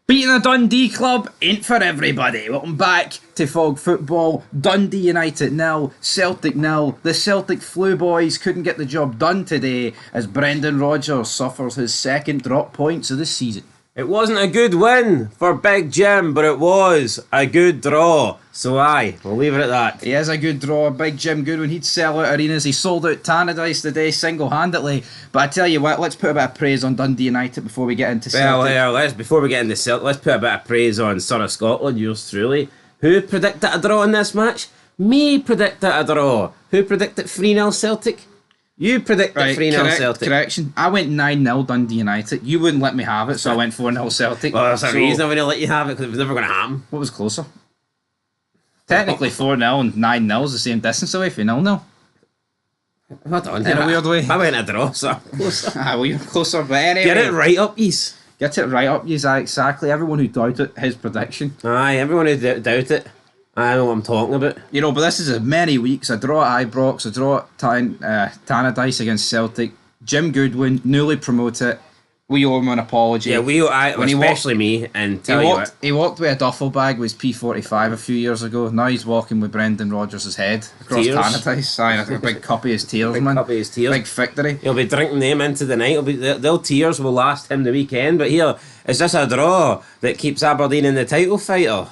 Beating a Dundee club ain't for everybody. Welcome back to Fog Football. Dundee United 0, Celtic 0. The Celtic Flu Boys couldn't get the job done today as Brendan Rodgers suffers his second drop points of the season. It wasn't a good win for Big Jim, but it was a good draw. So aye, we'll leave it at that. He is a good draw. Big Jim Goodwin, he'd sell out arenas. He sold out Tannadice today single-handedly. But I tell you what, let's put a bit of praise on Dundee United before we get into Celtic. Before we get into Celtic, let's put a bit of praise on Son of Scotland, yours truly. Who predicted a draw in this match? Me predicted a draw. Who predicted 3-0 Celtic? You predicted 3-0 Celtic. Correction. I went 9-0 Dundee United. You wouldn't let me have it, so I went 4-0 Celtic. Well, there's a reason I wouldn't let you have it, because it was never going to happen. What was closer? Technically 4-0 and 9-0 is the same distance away from 0-0. Hold on. In a weird way. I went a draw, so closer. Well, you're closer, but anyway. Get it right up, yous. Get it right up, yous. Exactly. Everyone who doubted his prediction. Aye, everyone who doubt it. I know what I'm talking about. You know, but this is many weeks. A draw at Ibrox, a draw at Tannadice against Celtic. Jim Goodwin, newly promoted. We owe him an apology. Yeah, especially me, and tell you what. He walked with a duffel bag with his P45 a few years ago. Now he's walking with Brendan Rodgers' head across Tannadice. Aye, a big cup of his tears, man. Cup of his tears. Big victory. He'll be drinking them into the night. Their tears will last him the weekend. But here, is this a draw that keeps Aberdeen in the title fight, or?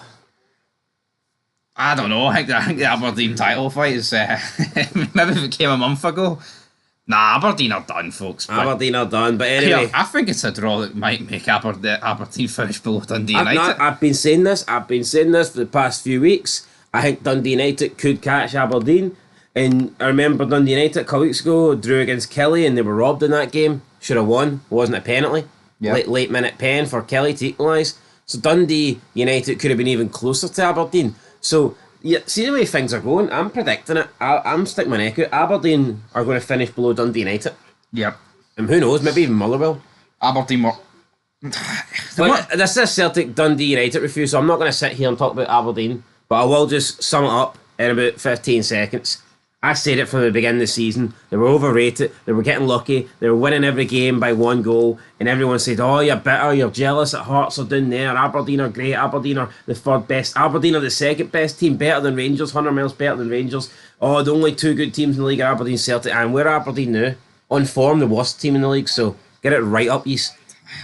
I don't know. I think the Aberdeen title fight is maybe if it came a month ago. Nah, Aberdeen are done, folks. Aberdeen are done, but anyway. Here, I think it's a draw that might make Aberdeen finish below Dundee United. I've been saying this for the past few weeks. I think Dundee United could catch Aberdeen. And I remember Dundee United a couple weeks ago drew against Kelly and they were robbed in that game. Should have won. Wasn't a penalty. Yep. Late minute pen for Kelly to equalise. So Dundee United could have been even closer to Aberdeen. So, yeah, see the way things are going, I'm predicting it. I'm sticking my neck out. Aberdeen are going to finish below Dundee United. Yep. And who knows, maybe even Motherwell. Aberdeen were... But this is Celtic Dundee United review, so I'm not going to sit here and talk about Aberdeen, but I will just sum it up in about 15 seconds. I said it from the beginning of the season. They were overrated. They were getting lucky. They were winning every game by one goal. And everyone said, oh, you're bitter. You're jealous that Hearts are down there. Aberdeen are great. Aberdeen are the third best. Aberdeen are the second best team. Better than Rangers. 100 miles better than Rangers. Oh, the only two good teams in the league are Aberdeen and Celtic. And we're Aberdeen now. On form, the worst team in the league. So get it right up, East.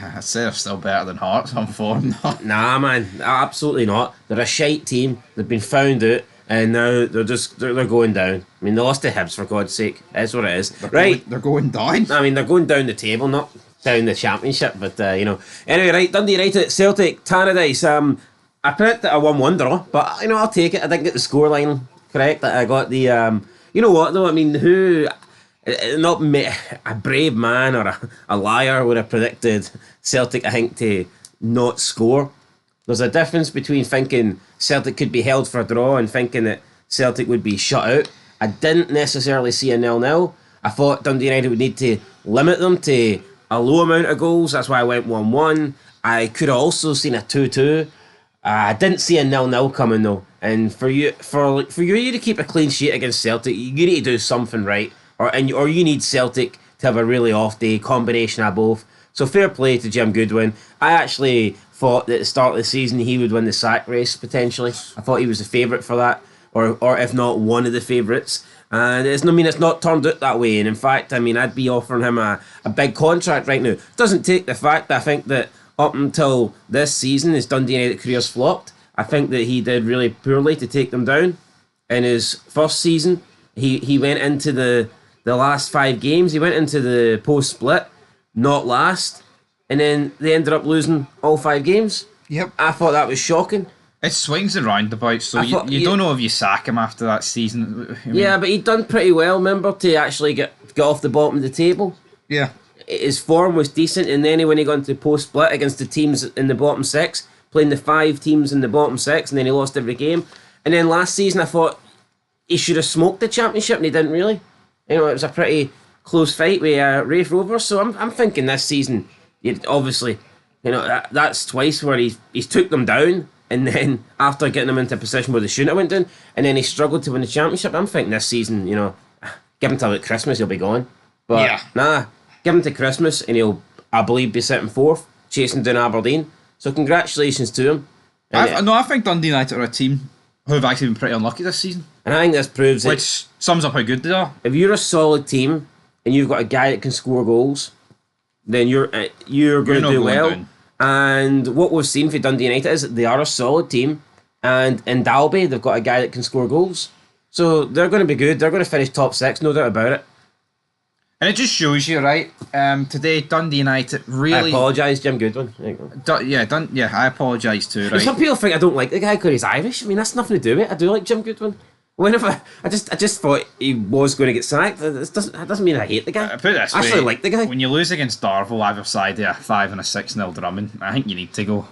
I'd say they're still better than Hearts on form. Nah, man. Absolutely not. They're a shite team. They've been found out. And now they're going down. I mean, they lost to Hibs, for God's sake. That's what it is. They're going down? I mean, they're going down the table, not down the championship, but, you know. Anyway, right, Dundee United, Celtic, Tannadice. I predicted a 1-1 draw, but, you know, I'll take it. I didn't get the scoreline correct. I got the, you know what, though? I mean, not me, a brave man or a liar would have predicted Celtic, I think, to not score. There's a difference between thinking Celtic could be held for a draw and thinking that Celtic would be shut out. I didn't necessarily see a 0-0. I thought Dundee United would need to limit them to a low amount of goals. That's why I went 1-1. I could have also seen a 2-2. I didn't see a 0-0 coming though. And for you to keep a clean sheet against Celtic, you need to do something right, or you need Celtic to have a really off day, combination of both. So fair play to Jim Goodwin. I actually thought that at the start of the season he would win the sack race potentially. I thought he was the favourite for that, or if not one of the favourites. And it's not turned out that way. And in fact, I mean, I'd be offering him a big contract right now. Doesn't take the fact that I think that up until this season his Dundee United career's flopped. I think that he did really poorly to take them down. In his first season, he went into the last 5 games. He went into the post-split, not last. And then they ended up losing all 5 games. Yep. I thought that was shocking. It swings and roundabouts, so you don't know if you sack him after that season. Yeah, but he'd done pretty well, remember, to actually get off the bottom of the table. Yeah. His form was decent, and then when he got into post-split against the teams in the bottom 6, playing the 5 teams in the bottom 6, and then he lost every game. And then last season, I thought he should have smoked the championship, and he didn't really. You know, it was a pretty close fight with Rafe Rovers, so I'm thinking this season... Obviously, you know, that's twice where he's took them down, and then after getting them into a position where they shouldn't have went down, and then he struggled to win the championship. I'm thinking this season, you know, give him till about Christmas, he'll be gone. But give him to Christmas, and he'll, I believe, be sitting 4th, chasing down Aberdeen. So congratulations to him. I think Dundee United are a team who have actually been pretty unlucky this season. And I think this proves which sums up how good they are. If you're a solid team and you've got a guy that can score goals, then you're going to do well. Down. And what we've seen for Dundee United is that they are a solid team. And in Dalby, they've got a guy that can score goals. So they're going to be good. They're going to finish top 6, no doubt about it. And it just shows you, right? Today, Dundee United really... I apologise, Jim Goodwin. There you go. I apologise too, right? Some people think I don't like the guy because he's Irish. I mean, that's nothing to do with it. I do like Jim Goodwin. Whenever I just thought he was going to get sacked. That doesn't mean I hate the guy. Put it this I actually like the guy. When you lose against Darvel either side of a 5 and a 6-0 drumming, I think you need to go.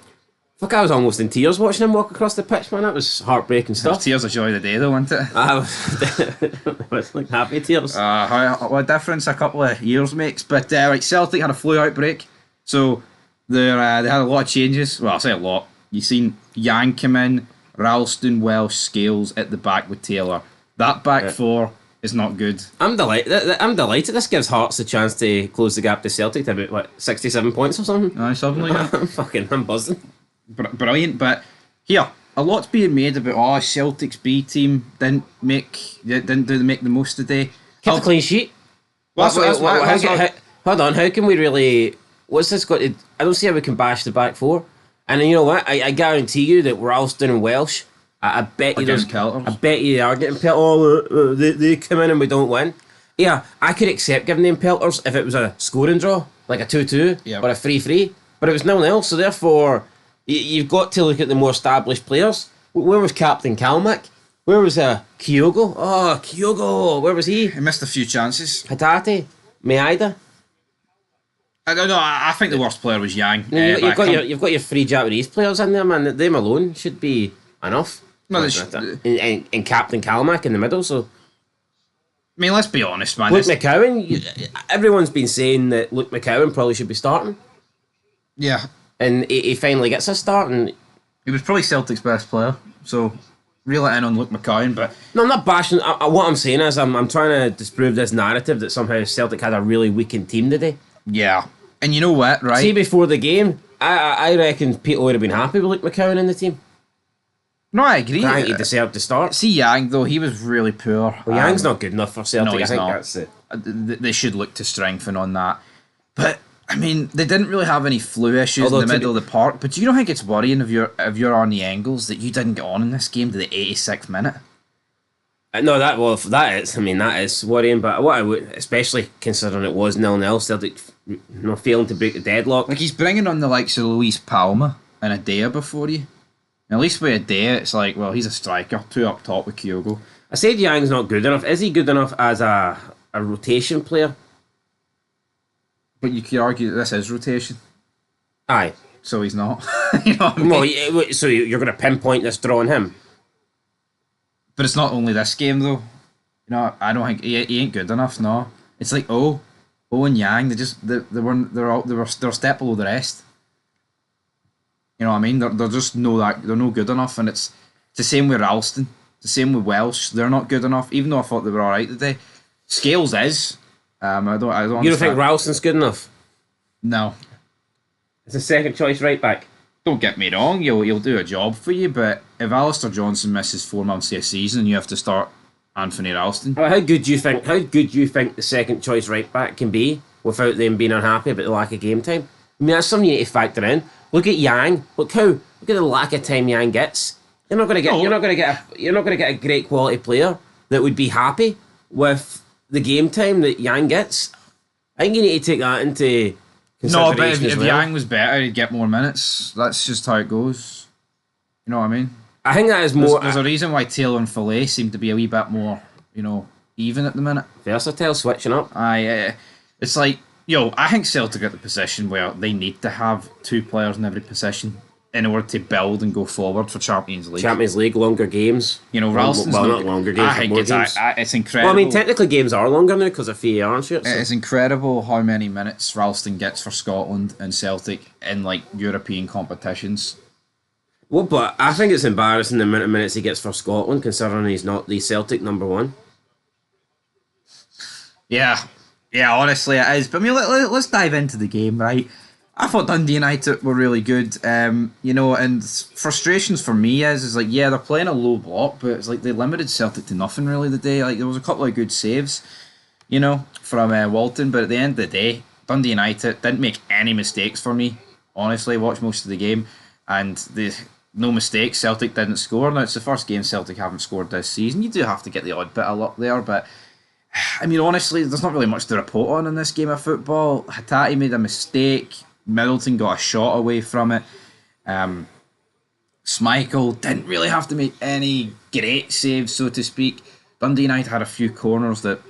Fuck, I was almost in tears watching him walk across the pitch, man. That was heartbreaking stuff. Tears of joy of the day, though, wasn't it? It was like happy tears. What a difference a couple of years makes. But right, Celtic had a flu outbreak, so they had a lot of changes. Well, I say a lot. You seen Yang come in, Ralston, Welsh, Scales at the back with Taylor. That back four is not good. I'm delighted. This gives Hearts a chance to close the gap to Celtic to about 67 points or something. Something like that. I'm buzzing. Brilliant, but here a lot's being made about Celtic's B team didn't make the most today. Kept a clean sheet. Hold on, how can we really? What's this got to? I don't see how we can bash the back four. And you know what? I guarantee you that Ralston and Welsh. I bet you they are getting pelters. They come in and we don't win. Yeah, I could accept giving them pelters if it was a scoring draw, like a 2-2 or a 3-3. But it was 0-0, so therefore. You've got to look at the more established players. Where was Captain Kalmak? Where was Kyogo? Oh, Kyogo. Where was he? He missed a few chances. Hatate? Maeda? I don't know. I think the worst player was Yang. You've got your 3 Japanese players in there, man. Them alone should be enough. No, and Captain Kalmak in the middle, so... I mean, let's be honest, man. Luke McCowan, everyone's been saying that Luke McCowan probably should be starting. Yeah. And he finally gets a start, and he was probably Celtic's best player. So reel it in on Luke McCowan, but no, I'm not bashing. What I'm saying is, I'm trying to disprove this narrative that somehow Celtic had a really weakened team today. Yeah, and you know what, right? See, before the game, I reckon people would have been happy with Luke McCowan in the team. No, I agree. I think he deserved to start. See, Yang though, he was really poor. Well, Yang's not good enough for Celtic. No, he's not. That's it. They should look to strengthen on that, but. I mean, they didn't really have any flu issues in the middle of the park, but do you not think it's worrying if you're Arnie Engels that you didn't get on in this game to the 86th minute? No, that is worrying, but what I would, especially considering it was 0-0, Celtic failing to break the deadlock. Like, he's bringing on the likes of Luis Palma and Adea before you. And at least with Adea, it's like, well, he's a striker, 2 up top with Kyogo. I said Yang's not good enough. Is he good enough as a rotation player? But you could argue that this is rotation. Aye. So he's not. You know what I mean? Well, so you're going to pinpoint this draw on him? But it's not only this game, though. You know, I don't think... He ain't good enough, no. It's like, O and Yang, they're a step below the rest. You know what I mean? They're just they're no good enough, and it's the same with Ralston. The same with Welsh. They're not good enough, even though I thought they were alright today. Scales is... I don't You don't think Ralston's good enough? No. It's a second choice right back. Don't get me wrong, he'll do a job for you, but if Alistair Johnson misses 4 months of a season, you have to start Anthony Ralston. How good do you think the second choice right back can be without them being unhappy about the lack of game time? I mean, that's something you need to factor in. Look at Yang. Look at the lack of time Yang gets. You're not going to get a great quality player that would be happy with the game time that Yang gets. I think you need to take that into consideration. No, but if Yang was better, he'd get more minutes. That's just how it goes. You know what I mean? I think that is more... There's a reason why Taylor and Fillet seem to be a wee bit more, even at the minute. Versatile, switching up. It's like, I think Celtic are at the position where they need to have 2 players in every position in order to build and go forward for Champions League. Champions League, longer games. Ralston's not longer games, I think more games. It's incredible. Well, I mean, technically games are longer now because of VAR and shit. So. It's incredible how many minutes Ralston gets for Scotland and Celtic in, European competitions. Well, but I think it's embarrassing the amount of minutes he gets for Scotland, considering he's not the Celtic number 1. Yeah, honestly it is. But I mean, let's dive into the game, right? I thought Dundee United were really good. And frustrations for me is like, yeah, they're playing a low block, but it's like they limited Celtic to nothing really today. Like there was a couple of good saves, from Walton, but at the end of the day, Dundee United didn't make any mistakes for me. Honestly, watched most of the game, and no mistakes. Celtic didn't score. Now it's the first game Celtic haven't scored this season. You do have to get the odd bit of luck there, but I mean, honestly, there's not really much to report on in this game of football. Hatate made a mistake. Middleton got a shot away from it. Schmeichel didn't really have to make any great saves, so to speak. Dundee United had a few corners that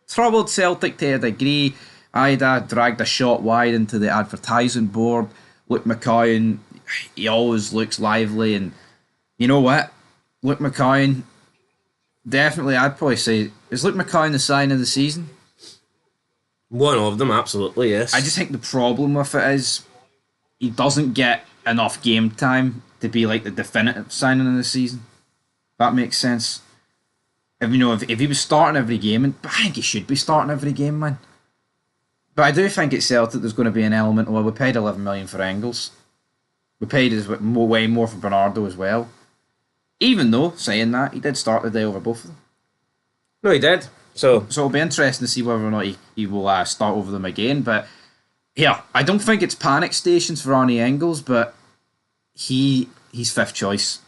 troubled Celtic to a degree. Ida dragged a shot wide into the advertising board. Luke McCowan, he always looks lively, and you know what? Luke McCowan, definitely, I'd probably say, is Luke McCowan the sign of the season? One of them, absolutely, yes. I just think the problem with it is he doesn't get enough game time to be like the definitive signing of the season. That makes sense. If he was starting every game, and I think he should be starting every game, man. But I do think at Celtic there's going to be an element. Well, we paid 11 million for Engels. We paid way more for Bernardo as well. Even though, saying that, he did start the day over both of them. No, he did. So it'll be interesting to see whether or not he will start over them again. But yeah, I don't think it's panic stations for Arnie Engels, but he's fifth choice.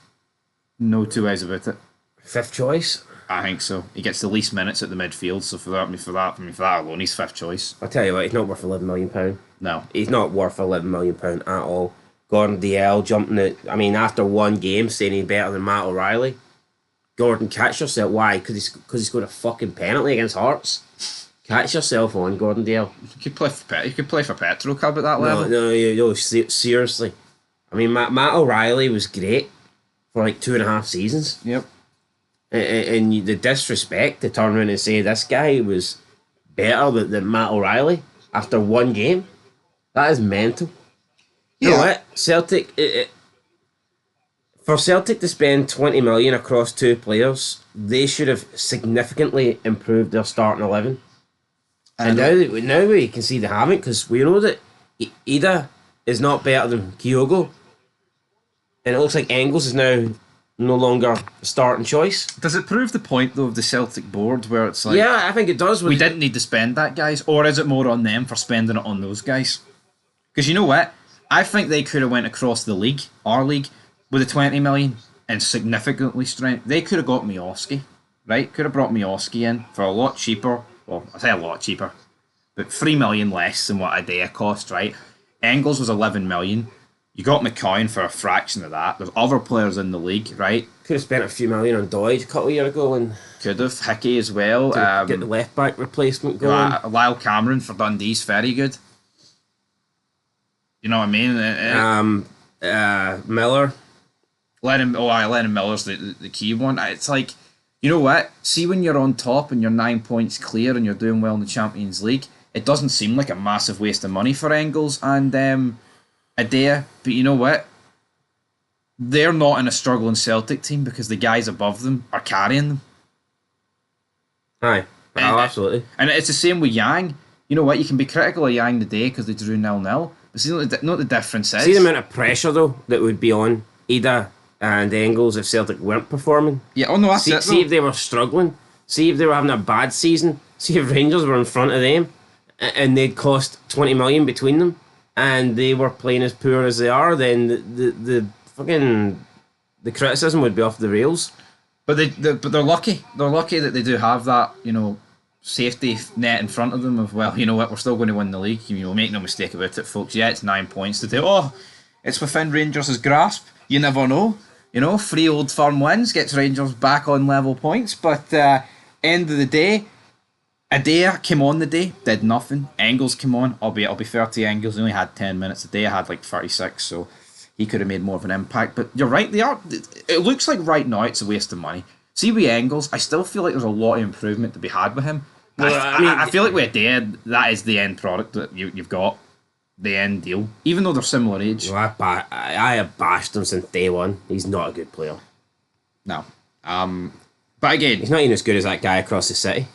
No two ways about it. Fifth choice? I think so. He gets the least minutes at the midfield, so for that alone, he's fifth choice. I'll tell you what, he's not worth £11 million. No. He's not worth £11 million at all. Gordon DL jumping it. I mean, after one game saying he's better than Matt O'Reilly. Gordon, catch yourself. Why? Because he scored a fucking penalty against Hearts. Catch yourself on, Gordon DL. You could play for Petro Cub at that level. No, seriously. I mean, Matt O'Reilly was great for like 2.5 seasons. Yep. And the disrespect to turn around and say this guy was better than Matt O'Reilly after one game, that is mental. You know what? Celtic, for Celtic to spend 20 million across two players, they should have significantly improved their starting 11. And now we can see they haven't, because we know that Ida is not better than Kyogo. And it looks like Engels is now no longer a starting choice. Does it prove the point, though, of the Celtic board, where it's like... Yeah, I think it does. We didn't need to spend that, guys. Or is it more on them for spending it on those guys? Because you know what? I think they could have went across the league, our league, with the 20 million and significantly strength. They could have got Miovski, right? Could have brought Miovski in for a lot cheaper. Well, I say a lot cheaper, but 3 million less than what Adea cost, right? Engels was 11 million. You got McCown for a fraction of that. There's other players in the league, right? Could have spent a few million on Doyle a couple of years ago, and could have Hickey as well. Get the left back replacement going. Lyle Cameron for Dundee's very good. You know what I mean? Miller. Lennon Miller's the key one. It's like, you know what? See, when you're on top and you're 9 points clear and you're doing well in the Champions League, it doesn't seem like a massive waste of money for Engels and Adea. But you know what? They're not in a struggling Celtic team because the guys above them are carrying them. Aye. Oh, absolutely. And it's the same with Yang. You know what? You can be critical of Yang today because they drew 0-0. But see what the difference is? See the amount of pressure, though, that would be on Ida and Engels if Celtic weren't performing. Yeah, that's it. See if they were struggling. See if they were having a bad season. See if Rangers were in front of them and they'd cost 20 million between them and they were playing as poor as they are, then the criticism would be off the rails. But they're lucky. They're lucky that they do have that, safety net in front of them of, well, you know what, we're still going to win the league. Make no mistake about it, folks. Yeah, it's 9 points today. Oh, it's within Rangers' grasp. You never know. 3 Old Firm wins gets Rangers back on level points. But end of the day, Adea came on the day, did nothing. Engels came on, I'll be fair to Engels, he only had 10 minutes a day. I had like 36, so he could have made more of an impact. But you're right, it looks like right now it's a waste of money. See, with Engels, I still feel like there's a lot of improvement to be had with him. Well, I feel like with Adea, that is the end product that you've got. The end deal, even though they're similar age. Well, I have bashed him since day one. He's not a good player. No. But again, he's not even as good as that guy across the city.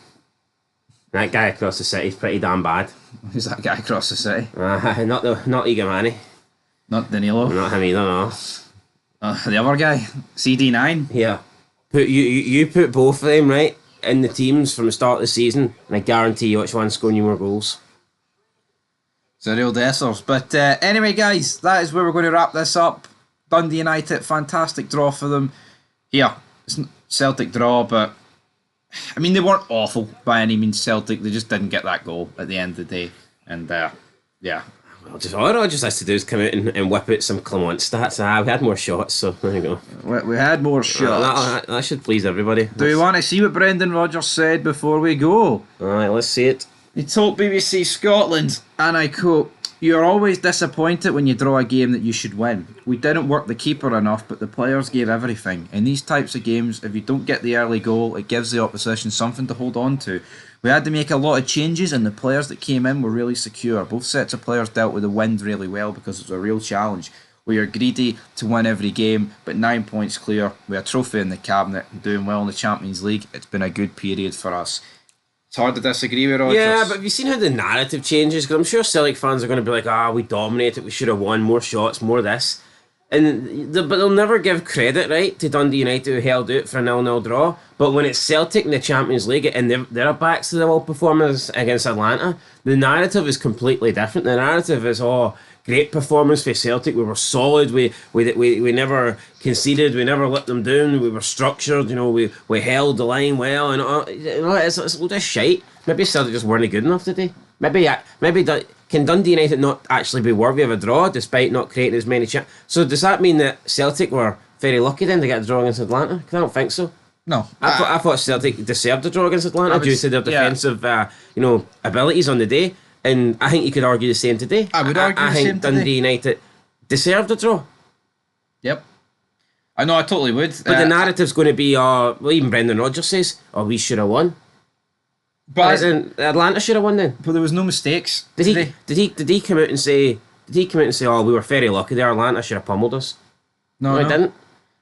That guy across the city's pretty damn bad. Who's that guy across the city? Not Igamani. Not Danilo. Not him either, no. The other guy, CD9. Yeah. You put both of them, right, in the teams from the start of the season, and I guarantee you which one's scoring you more goals. It's a real dessers. But anyway, guys, that is where we're going to wrap this up. Dundee United, fantastic draw for them. Yeah, it's a Celtic draw, but I mean, they weren't awful by any means, Celtic. They just didn't get that goal at the end of the day. And yeah. All I just has to do is come out and whip out some Clement stats. We had more shots, so there you go. We had more shots. That should please everybody. Do we want to see what Brendan Rodgers said before we go? Alright, let's see it. He told BBC Scotland, and I quote, "You're always disappointed when you draw a game that you should win. We didn't work the keeper enough, but the players gave everything. In these types of games, if you don't get the early goal, it gives the opposition something to hold on to. We had to make a lot of changes, and the players that came in were really secure. Both sets of players dealt with the wind really well because it was a real challenge. We are greedy to win every game, but 9 points clear. We have a trophy in the cabinet and doing well in the Champions League. It's been a good period for us." It's hard to disagree with Rodgers. Yeah, but have you seen how the narrative changes? Because I'm sure Celtic fans are going to be like, we dominated, we should have won, more shots, more this. But they'll never give credit, right, to Dundee United who held out for a 0-0 draw. But when it's Celtic in the Champions League and they're backs to the wall performance against Atlanta, the narrative is completely different. The narrative is, great performance for Celtic. We were solid. We never conceded. We never let them down. We were structured. We held the line well. And it's all this shite. Maybe Celtic just weren't good enough today. Can Dundee United not actually be worthy of a draw despite not creating as many chances? So does that mean that Celtic were very lucky then to get a draw against Atlanta? Because I don't think so. No, I thought Celtic deserved a draw against Atlanta due to their defensive, abilities on the day. And I think you could argue the same today. I would argue the same today. I think Dundee United deserved a draw. Yep. I know, I totally would. But the narrative's going to be, even Brendan Rodgers says, we should have won. But Atlanta should have won then. But there was no mistakes. Did he come out and say? We were very lucky there. Atlanta should have pummeled us. No, he didn't.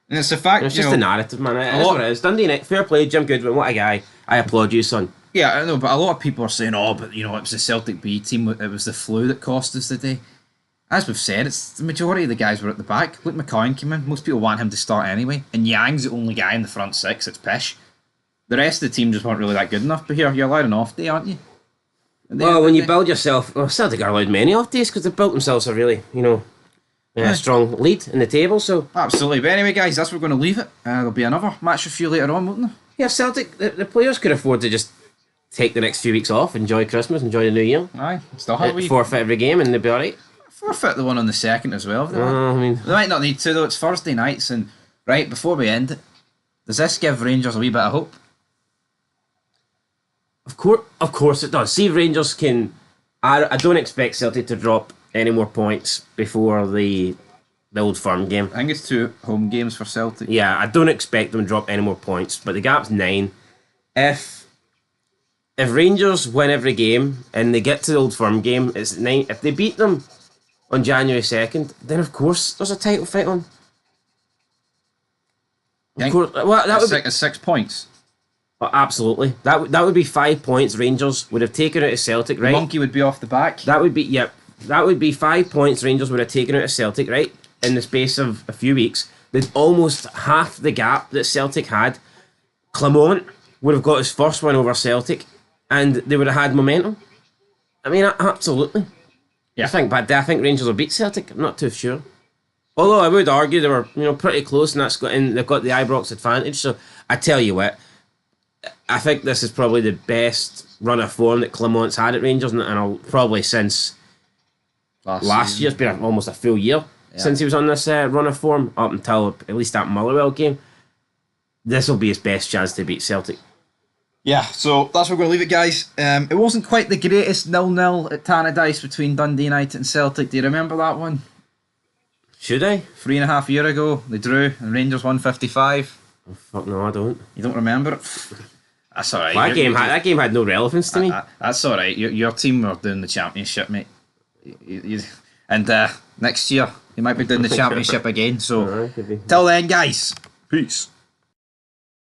And it's the fact. It's just the narrative, man. It is what it is. Dundee United, fair play, Jim Goodwin. What a guy! I applaud you, son. Yeah, I know, but a lot of people are saying, but it was the Celtic B team. It was the flu that cost us the day. As we've said, it's the majority of the guys were at the back. Luke McCoy came in. Most people want him to start anyway, and Yang's the only guy in the front six. It's pish. The rest of the team just weren't really that good enough. But here, you're allowed an off day, aren't you? Well, when you build yourself... Well, Celtic are allowed many off days because they've built themselves a really, strong lead in the table, so... Absolutely. But anyway, guys, that's where we're going to leave it. There'll be another match with you later on, won't there? Yeah, Celtic, the players could afford to just take the next few weeks off, enjoy Christmas, enjoy the New Year. Aye, still have we... Forfeit every game and they'll be alright. Forfeit the one on the 2nd as well. They might not need to, though. It's Thursday nights, and right, before we end it, does this give Rangers a wee bit of hope? Of course it does. See if Rangers can... I don't expect Celtic to drop any more points before the Old Firm game. I think it's 2 home games for Celtic. Yeah, I don't expect them to drop any more points, but the gap's 9. If Rangers win every game and they get to the Old Firm game, it's 9. If they beat them on January 2nd, then of course there's a title fight on. Of course, well, that would be 6 points. Oh, absolutely. That would be 5 points. Rangers would have taken out of Celtic, right? Monkey would be off the back. That would be 5 points. Rangers would have taken out of Celtic, right? In the space of a few weeks. There's almost half the gap that Celtic had. Clement would have got his first win over Celtic, and they would have had momentum. I mean, absolutely. Yeah. I think Rangers will beat Celtic. I'm not too sure. Although I would argue they were, pretty close, and they've got the Ibrox advantage. So I tell you what, I think this is probably the best run of form that Clement's had at Rangers, and probably since last year. It's been almost a full year since he was on this run of form, up until at least that Motherwell game. This will be his best chance to beat Celtic. Yeah, so that's where we're going to leave it, guys. It wasn't quite the greatest 0-0 at Tannadice between Dundee United and Celtic. Do you remember that one? Should I? 3.5 years ago, they drew and Rangers won 55. Oh, fuck no, I don't. You don't remember it? That's alright. Well, that game had no relevance to me. That's alright. Your team were doing the championship, mate. And next year, you might be doing the championship again. So, till then, guys, peace.